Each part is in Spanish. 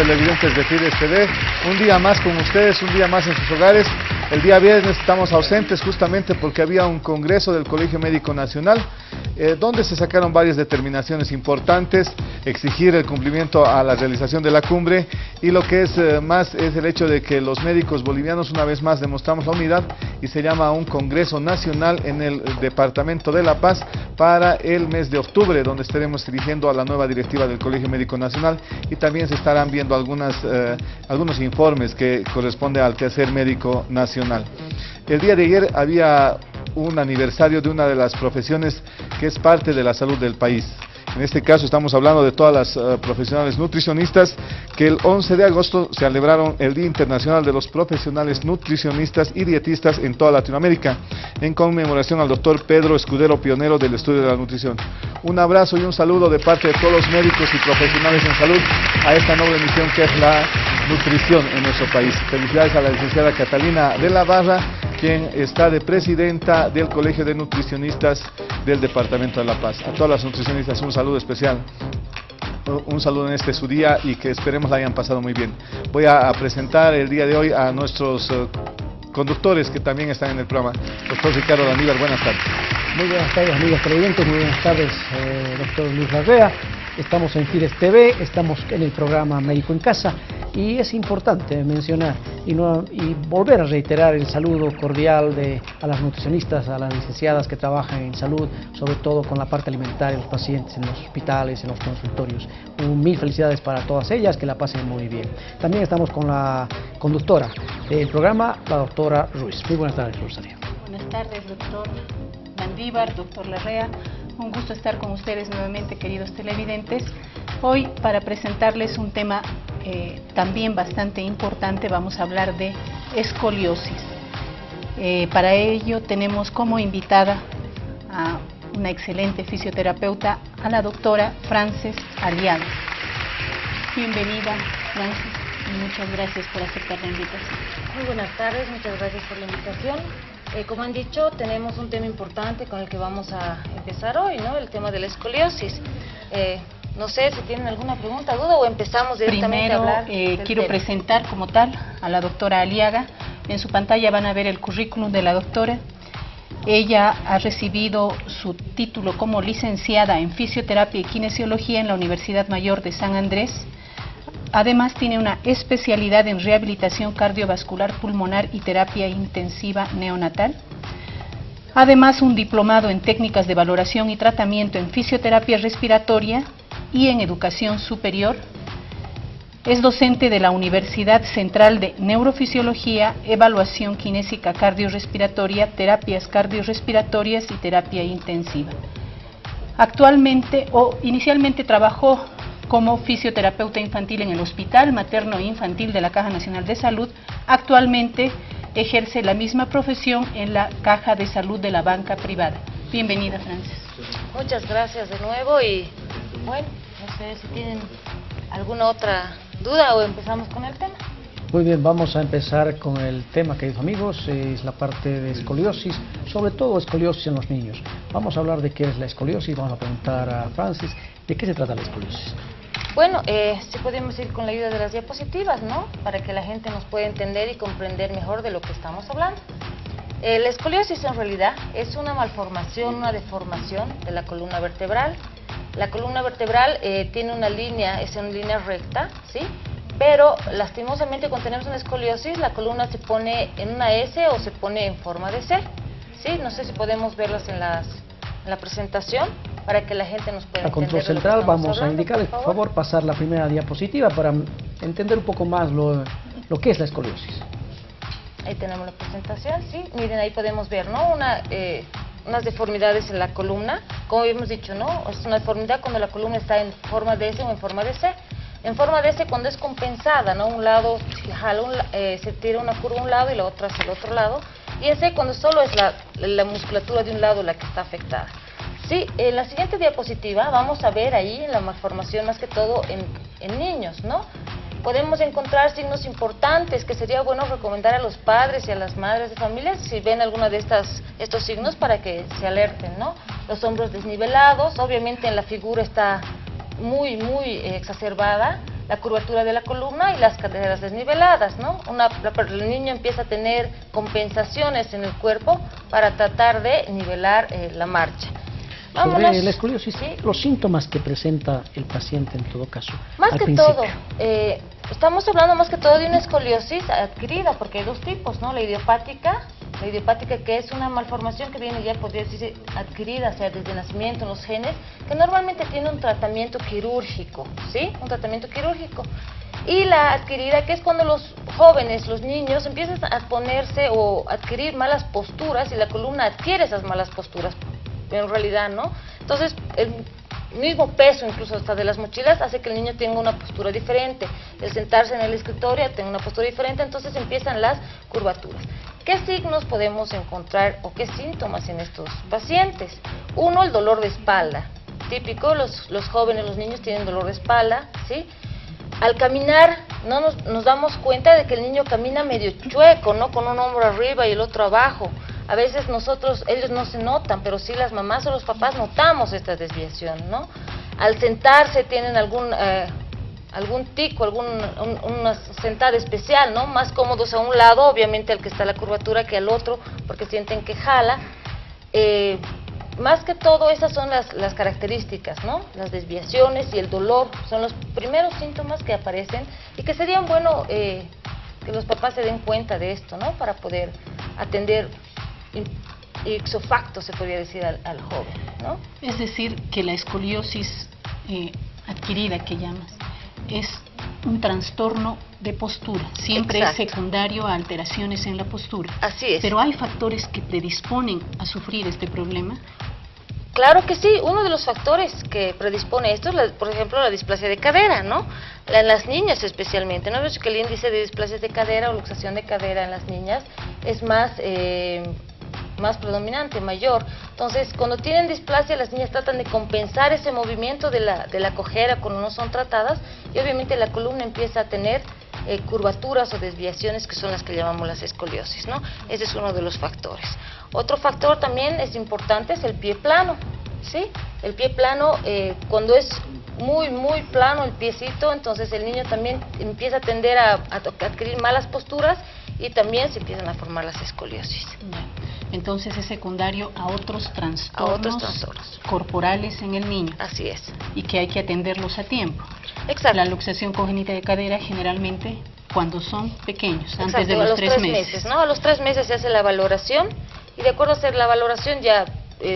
televidentes de Fides TV, un día más con ustedes, un día más en sus hogares. El día viernes estamos ausentes justamente porque había un congreso del Colegio Médico Nacional, donde se sacaron varias determinaciones importantes, exigir el cumplimiento a la realización de la cumbre, y lo que es más es el hecho de que los médicos bolivianos una vez más demostramos la unidad y se llama un congreso nacional en el departamento de La Paz para el mes de octubre, donde estaremos dirigiendo a la nueva directiva del Colegio Médico Nacional, y también se estarán viendo algunos informes que corresponden al quehacer médico nacional. El día de ayer había un aniversario de una de las profesiones que es parte de la salud del país. En este caso estamos hablando de todas las profesionales nutricionistas, que el 11 de agosto celebraron el Día Internacional de los Profesionales Nutricionistas y Dietistas en toda Latinoamérica, en conmemoración al doctor Pedro Escudero, pionero del estudio de la nutrición. Un abrazo y un saludo de parte de todos los médicos y profesionales en salud a esta noble misión que es la nutrición en nuestro país. Felicidades a la licenciada Catalina de la Barra, quien está de presidenta del Colegio de Nutricionistas del Departamento de La Paz. A todas las nutricionistas un saludo especial, un saludo en este su día, y que esperemos la hayan pasado muy bien. Voy a presentar el día de hoy a nuestros conductores que también están en el programa. Doctor Ricardo Landívar, buenas tardes. Muy buenas tardes, amigos televidentes, muy buenas tardes, doctor Luis Larrea. Estamos en Fides TV, estamos en el programa Médico en Casa, y es importante mencionar y volver a reiterar el saludo cordial a las nutricionistas, a las licenciadas que trabajan en salud, sobre todo con la parte alimentaria de los pacientes en los hospitales, en los consultorios. Mil felicidades para todas ellas, que la pasen muy bien. También estamos con la conductora del programa, la doctora Ruiz. Muy buenas tardes, Rosario. Buenas tardes, doctor Landívar, doctor Larrea. Un gusto estar con ustedes nuevamente, queridos televidentes. Hoy, para presentarles un tema también bastante importante, vamos a hablar de escoliosis. Para ello tenemos como invitada a una excelente fisioterapeuta, a la doctora Frances Aliaga. Bienvenida, Frances, y muchas gracias por aceptar la invitación. Muy buenas tardes, muchas gracias por la invitación. Como han dicho, tenemos un tema importante con el que vamos a empezar hoy, ¿no? El tema de la escoliosis. No sé si tienen alguna pregunta, duda, o empezamos directamente a hablar. Quiero presentar como tal a la doctora Aliaga. En su pantalla van a ver el currículum de la doctora. Ella ha recibido su título como licenciada en Fisioterapia y Kinesiología en la Universidad Mayor de San Andrés. Además tiene una especialidad en rehabilitación cardiovascular pulmonar y terapia intensiva neonatal. Además, un diplomado en técnicas de valoración y tratamiento en fisioterapia respiratoria y en educación superior. Es docente de la Universidad Central de Neurofisiología, Evaluación Kinésica Cardiorrespiratoria, Terapias Cardiorrespiratorias y Terapia Intensiva. Inicialmente trabajó como fisioterapeuta infantil en el Hospital Materno e Infantil de la Caja Nacional de Salud. Actualmente ejerce la misma profesión en la Caja de Salud de la banca privada. Bienvenida, Frances. Muchas gracias de nuevo, y bueno, no sé si tienen alguna otra duda o empezamos con el tema. Muy bien, vamos a empezar con el tema, queridos amigos, es la parte de escoliosis, sobre todo escoliosis en los niños. Vamos a hablar de qué es la escoliosis, vamos a preguntar a Frances, ¿de qué se trata la escoliosis? Bueno, sí podemos ir con la ayuda de las diapositivas, ¿no? Para que la gente nos pueda entender y comprender mejor de lo que estamos hablando. La escoliosis en realidad es una malformación, una deformación de la columna vertebral. La columna vertebral tiene una línea, es una línea recta, ¿sí? Pero lastimosamente cuando tenemos una escoliosis, la columna se pone en una S o se pone en forma de C, ¿sí? No sé si podemos verlas en la presentación, para que la gente nos pueda entender. A control central vamos a indicarles, por favor, pasar la primera diapositiva para entender un poco más lo que es la escoliosis. Ahí tenemos la presentación, sí. Miren, ahí podemos ver, ¿no? Unas deformidades en la columna. Como habíamos dicho, ¿no? Es una deformidad cuando la columna está en forma de S o en forma de C. En forma de S cuando es compensada, ¿no? Un lado se tira una curva a un lado y la otra hacia el otro lado. Y en C cuando solo es la musculatura de un lado la que está afectada. Sí, en la siguiente diapositiva vamos a ver ahí la malformación más que todo en niños, ¿no? Podemos encontrar signos importantes que sería bueno recomendar a los padres y a las madres de familia si ven alguno de estos signos para que se alerten, ¿no? Los hombros desnivelados, obviamente en la figura está muy exacerbada, la curvatura de la columna y las caderas desniveladas, ¿no? El niño empieza a tener compensaciones en el cuerpo para tratar de nivelar la marcha. Sobre la escoliosis, ¿sí? Los síntomas que presenta el paciente en todo caso. Más que todo, estamos hablando más que todo de una escoliosis adquirida, porque hay dos tipos, ¿no? La idiopática que es una malformación que viene ya, podría decirse, adquirida, o sea, desde nacimiento en los genes, que normalmente tiene un tratamiento quirúrgico, ¿sí? Un tratamiento quirúrgico. Y la adquirida, que es cuando los jóvenes, los niños, empiezan a ponerse o adquirir malas posturas y la columna adquiere esas malas posturas, en realidad, ¿no? Entonces, el mismo peso, incluso hasta de las mochilas, hace que el niño tenga una postura diferente. El sentarse en el escritorio tenga una postura diferente, entonces empiezan las curvaturas. ¿Qué signos podemos encontrar o qué síntomas en estos pacientes? Uno, el dolor de espalda. Típico, los jóvenes, los niños tienen dolor de espalda, ¿sí? Al caminar, nos damos cuenta de que el niño camina medio chueco, ¿no? Con un hombro arriba y el otro abajo. A veces ellos no se notan, pero sí las mamás o los papás notamos esta desviación, ¿no? Al sentarse tienen algún tico, una sentada especial, ¿no? Más cómodos a un lado, obviamente al que está la curvatura, que al otro, porque sienten que jala. Más que todo, esas son las características, ¿no? Las desviaciones y el dolor son los primeros síntomas que aparecen y que serían bueno que los papás se den cuenta de esto, ¿no? Para poder atender ipso facto, se podría decir, al joven, ¿no? Es decir, que la escoliosis adquirida que llamas es un trastorno de postura, siempre Exacto. Es secundario a alteraciones en la postura. Así es. Pero hay factores que predisponen a sufrir este problema. Claro que sí, uno de los factores que predispone esto es, por ejemplo, la displasia de cadera, ¿no? En las niñas especialmente, ¿no? Ves que el índice de displasia de cadera o luxación de cadera en las niñas es más predominante, mayor. Entonces, cuando tienen displasia, las niñas tratan de compensar ese movimiento de la cojera cuando no son tratadas y obviamente la columna empieza a tener curvaturas o desviaciones que son las que llamamos las escoliosis, ¿no? Ese es uno de los factores. Otro factor también es importante, es el pie plano, ¿sí? El pie plano, cuando es muy plano el piecito, entonces el niño también empieza a tender a adquirir malas posturas y también se empiezan a formar las escoliosis. Entonces es secundario a otros trastornos corporales en el niño. Así es. Y que hay que atenderlos a tiempo. Exacto. La luxación congénita de cadera generalmente cuando son pequeños, Exacto, antes de los 3 meses. ¿no? A los 3 meses se hace la valoración y de acuerdo a hacer la valoración ya,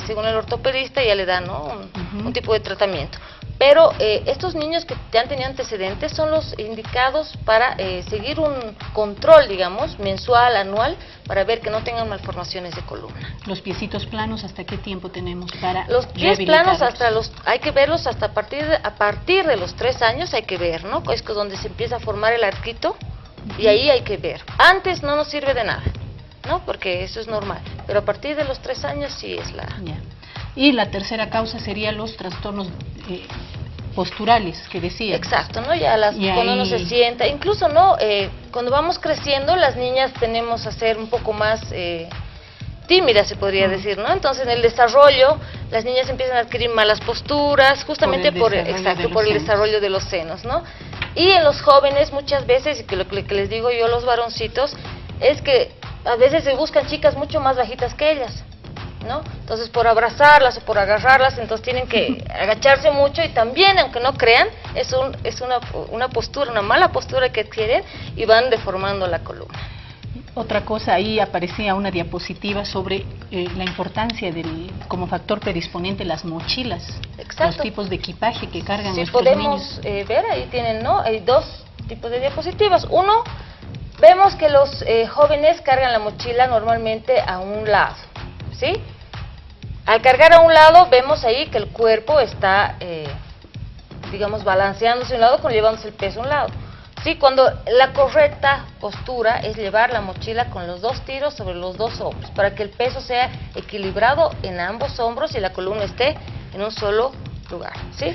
según el ortopedista, ya le dan, ¿no? un tipo de tratamiento. Pero estos niños que ya han tenido antecedentes son los indicados para seguir un control, digamos, mensual, anual, para ver que no tengan malformaciones de columna. Los piecitos planos, ¿hasta qué tiempo tenemos para los pies planos hay que verlos hasta a partir de los 3 años hay que ver, ¿no? Es donde se empieza a formar el arquito y ahí hay que ver. Antes no nos sirve de nada, ¿no? Porque eso es normal, pero a partir de los 3 años sí es la... Ya. Y la tercera causa sería los trastornos posturales que decía. Exacto, ¿no? Ya cuando uno se sienta, incluso no, cuando vamos creciendo las niñas tenemos a ser un poco más tímidas, se podría decir, ¿no? Entonces en el desarrollo las niñas empiezan a adquirir malas posturas, justamente por el desarrollo de los senos, ¿no? Y en los jóvenes muchas veces, y que lo que les digo yo a los varoncitos, es que a veces se buscan chicas mucho más bajitas que ellas, ¿no? Entonces por abrazarlas o por agarrarlas, entonces tienen que agacharse mucho y también, aunque no crean, es una postura, una mala postura que adquieren y van deformando la columna. Otra cosa, ahí aparecía una diapositiva sobre la importancia como factor predisponente las mochilas. Exacto. Los tipos de equipaje que cargan si nuestros podemos niños. Ver, ahí tienen, ¿no? Hay 2 tipos de diapositivas. Uno, vemos que los jóvenes cargan la mochila normalmente a un lado, ¿sí? Al cargar a un lado, vemos ahí que el cuerpo está, digamos, balanceándose a un lado, llevándose el peso a un lado. Sí, cuando la correcta postura es llevar la mochila con los 2 tiros sobre los 2 hombros, para que el peso sea equilibrado en ambos hombros y la columna esté en un solo lugar, ¿sí?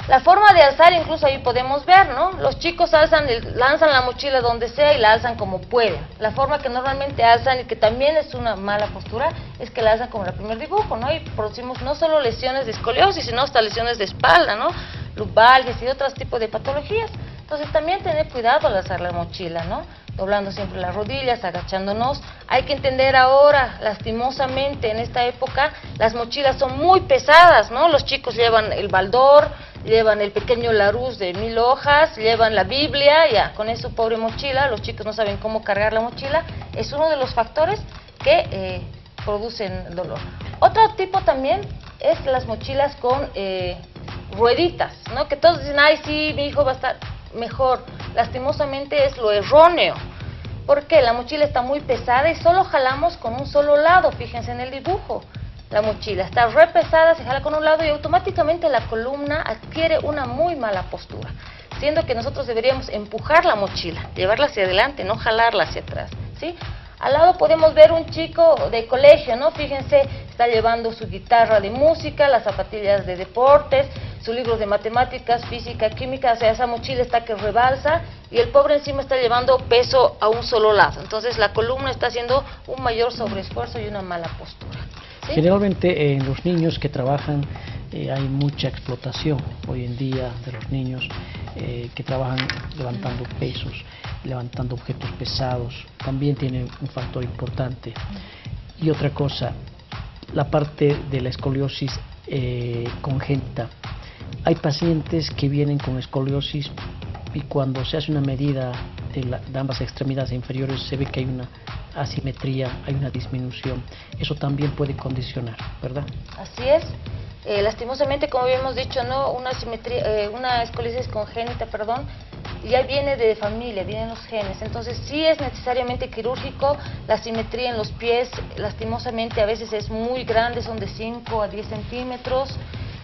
La forma de alzar, incluso ahí podemos ver, ¿no? Los chicos lanzan la mochila donde sea y la alzan como pueden. La forma que normalmente alzan, y que también es una mala postura, es que la alzan como el primer dibujo, ¿no? Y producimos no solo lesiones de escoliosis, sino hasta lesiones de espalda, ¿no? Lumbalgias y otros tipos de patologías. Entonces también tener cuidado al alzar la mochila, ¿no? Doblando siempre las rodillas, agachándonos. Hay que entender ahora, lastimosamente, en esta época, las mochilas son muy pesadas, ¿no? Los chicos llevan el baldor, llevan el pequeño Larousse de 1000 hojas, llevan la Biblia, ya, con eso pobre mochila, los chicos no saben cómo cargar la mochila, es uno de los factores que producen dolor. Otro tipo también es las mochilas con rueditas, ¿no? Que todos dicen, ay sí, mi hijo va a estar mejor. Lastimosamente es lo erróneo, porque la mochila está muy pesada y solo jalamos con un solo lado, fíjense en el dibujo. La mochila está re pesada, se jala con un lado y automáticamente la columna adquiere una muy mala postura, siendo que nosotros deberíamos empujar la mochila, llevarla hacia adelante, no jalarla hacia atrás, ¿sí? Al lado podemos ver un chico de colegio, ¿no? Fíjense, está llevando su guitarra de música, las zapatillas de deportes, sus libros de matemáticas, física, química, o sea, esa mochila está que rebalsa y el pobre encima está llevando peso a un solo lado. Entonces la columna está haciendo un mayor sobreesfuerzo y una mala postura, ¿sí? Generalmente en los niños que trabajan hay mucha explotación hoy en día de los niños que trabajan levantando pesos, levantando objetos pesados, también tiene un factor importante. Y otra cosa, la parte de la escoliosis congénita. Hay pacientes que vienen con escoliosis y cuando se hace una medida de ambas extremidades inferiores se ve que hay una asimetría, hay una disminución. Eso también puede condicionar, ¿verdad? Así es. Lastimosamente, como habíamos dicho, ¿no? Una escoliosis congénita, ya viene de familia, vienen los genes. Entonces sí es necesariamente quirúrgico. La simetría en los pies, lastimosamente, a veces es muy grande, son de 5 a 10 centímetros.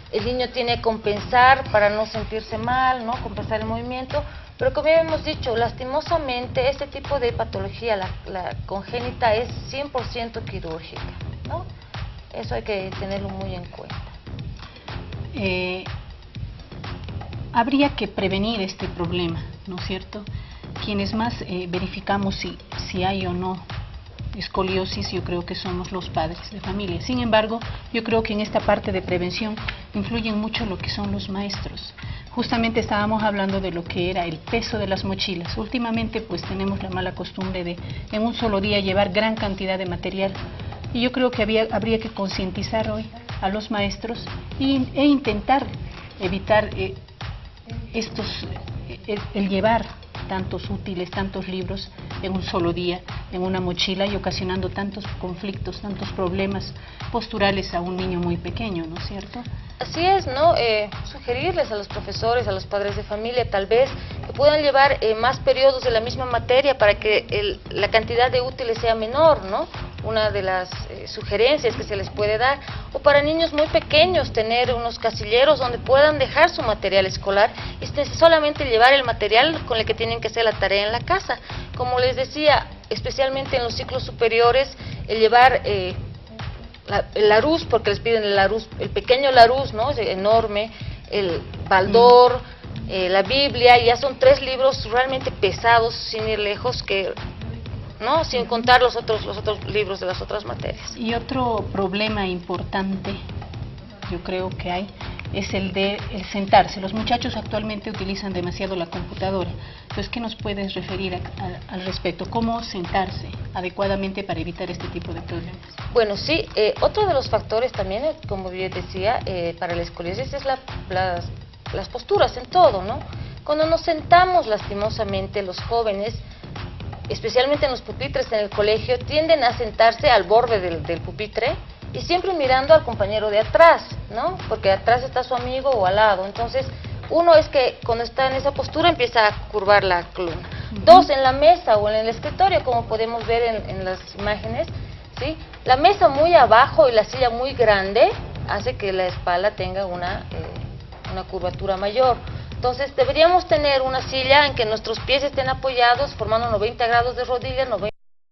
El niño tiene que compensar para no sentirse mal, ¿no? Compensar el movimiento. Pero como ya hemos dicho, lastimosamente, este tipo de patología, la congénita, es 100% quirúrgica, ¿no? Eso hay que tenerlo muy en cuenta. Habría que prevenir este problema, ¿no es cierto? Quienes más verificamos si hay o no escoliosis, yo creo que somos los padres de familia. Sin embargo, yo creo que en esta parte de prevención influyen mucho lo que son los maestros. Justamente estábamos hablando de lo que era el peso de las mochilas. Últimamente pues tenemos la mala costumbre de en un solo día llevar gran cantidad de material. Y yo creo que habría que concientizar hoy a los maestros e intentar evitar el llevar tantos útiles, tantos libros en un solo día, en una mochila y ocasionando tantos conflictos, tantos problemas posturales a un niño muy pequeño, ¿no es cierto? Así es, ¿no? Sugerirles a los profesores, a los padres de familia, tal vez, que puedan llevar más periodos de la misma materia para que la cantidad de útiles sea menor, ¿no? Una de las sugerencias que se les puede dar, o para niños muy pequeños, tener unos casilleros donde puedan dejar su material escolar y solamente llevar el material con el que tienen que hacer la tarea en la casa. Como les decía, especialmente en los ciclos superiores, el llevar el Larousse, porque les piden el Larousse, el pequeño Larousse, ¿no? Es enorme, el baldor, la Biblia, ya son 3 libros realmente pesados, sin ir lejos, ¿no? Sin contar los otros libros de las otras materias. Y otro problema importante, yo creo que hay, es el sentarse. Los muchachos actualmente utilizan demasiado la computadora. Entonces, ¿qué nos puedes referir al respecto? ¿Cómo sentarse adecuadamente para evitar este tipo de problemas? Bueno, sí, otro de los factores también, como yo decía, para la escoliosis es las posturas en todo, ¿no? Cuando nos sentamos, lastimosamente, los jóvenes, especialmente en los pupitres en el colegio, tienden a sentarse al borde del pupitre y siempre mirando al compañero de atrás, ¿no? Porque atrás está su amigo o al lado. Entonces, uno es que cuando está en esa postura empieza a curvar la columna. 2, en la mesa o en el escritorio, como podemos ver en las imágenes, ¿sí? La mesa muy abajo y la silla muy grande hace que la espalda tenga una curvatura mayor. Entonces deberíamos tener una silla en que nuestros pies estén apoyados formando 90 grados de rodilla, 90